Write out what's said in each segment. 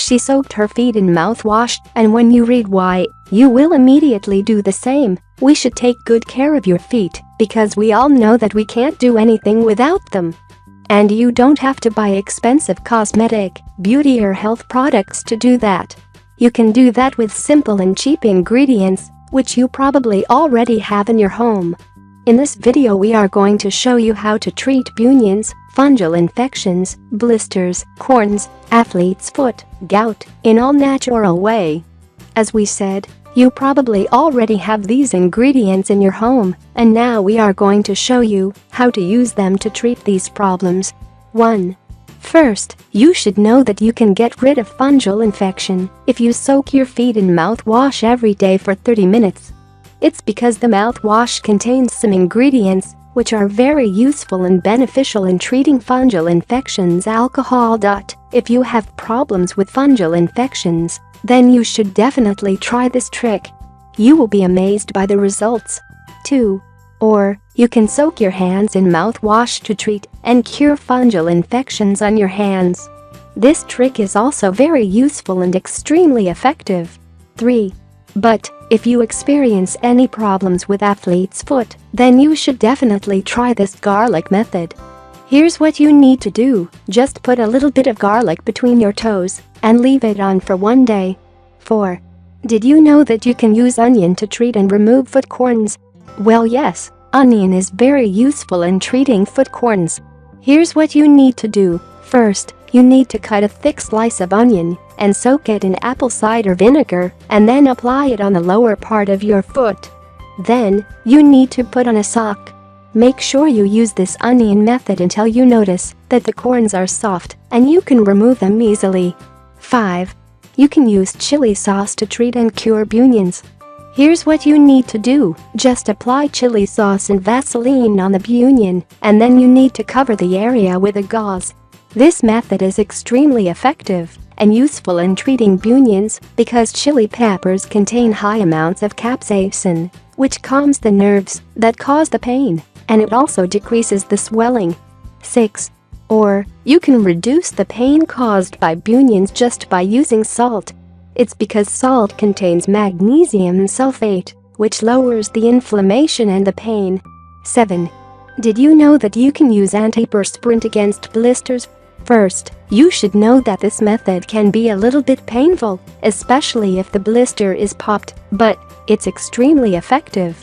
She soaked her feet in mouthwash, and when you read why, you will immediately do the same. We should take good care of your feet because we all know that we can't do anything without them. And you don't have to buy expensive cosmetic, beauty or health products to do that. You can do that with simple and cheap ingredients, which you probably already have in your home. In this video we are going to show you how to treat bunions, fungal infections, blisters, corns, athlete's foot, gout, in all natural way. As we said, you probably already have these ingredients in your home, and now we are going to show you how to use them to treat these problems. 1. First, you should know that you can get rid of fungal infection if you soak your feet in mouthwash every day for 30 minutes. It's because the mouthwash contains some ingredients which are very useful and beneficial in treating fungal infections. Alcohol. If you have problems with fungal infections, then you should definitely try this trick. You will be amazed by the results. 2. Or, you can soak your hands in mouthwash to treat and cure fungal infections on your hands. This trick is also very useful and extremely effective. 3. But, if you experience any problems with athlete's foot, then you should definitely try this garlic method. Here's what you need to do: just put a little bit of garlic between your toes and leave it on for 1 day. 4. Did you know that you can use onion to treat and remove foot corns? Well, yes, onion is very useful in treating foot corns. Here's what you need to do. First, you need to cut a thick slice of onion and soak it in apple cider vinegar and then apply it on the lower part of your foot. Then, you need to put on a sock. Make sure you use this onion method until you notice that the corns are soft and you can remove them easily. 5. You can use chili sauce to treat and cure bunions. Here's what you need to do: just apply chili sauce and Vaseline on the bunion, and then you need to cover the area with a gauze. This method is extremely effective and useful in treating bunions because chili peppers contain high amounts of capsaicin, which calms the nerves that cause the pain, and it also decreases the swelling. 6. Or, you can reduce the pain caused by bunions just by using salt. It's because salt contains magnesium sulfate, which lowers the inflammation and the pain. 7. Did you know that you can use antiperspirant against blisters? First, you should know that this method can be a little bit painful, especially if the blister is popped, but it's extremely effective.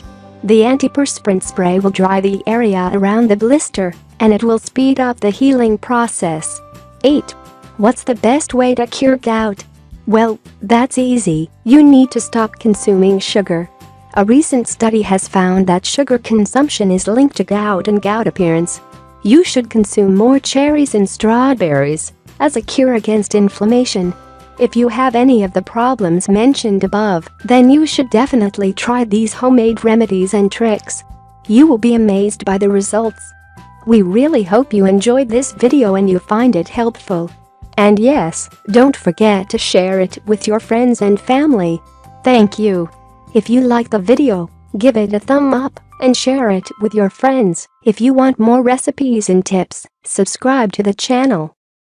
The antiperspirant spray will dry the area around the blister, and it will speed up the healing process. 8. What's the best way to cure gout? Well, that's easy. You need to stop consuming sugar. A recent study has found that sugar consumption is linked to gout and gout appearance. You should consume more cherries and strawberries as a cure against inflammation. If you have any of the problems mentioned above, then you should definitely try these homemade remedies and tricks. You will be amazed by the results. We really hope you enjoyed this video and you find it helpful. And yes, don't forget to share it with your friends and family. Thank you. If you like the video, give it a thumb up and share it with your friends. If you want more recipes and tips, subscribe to the channel.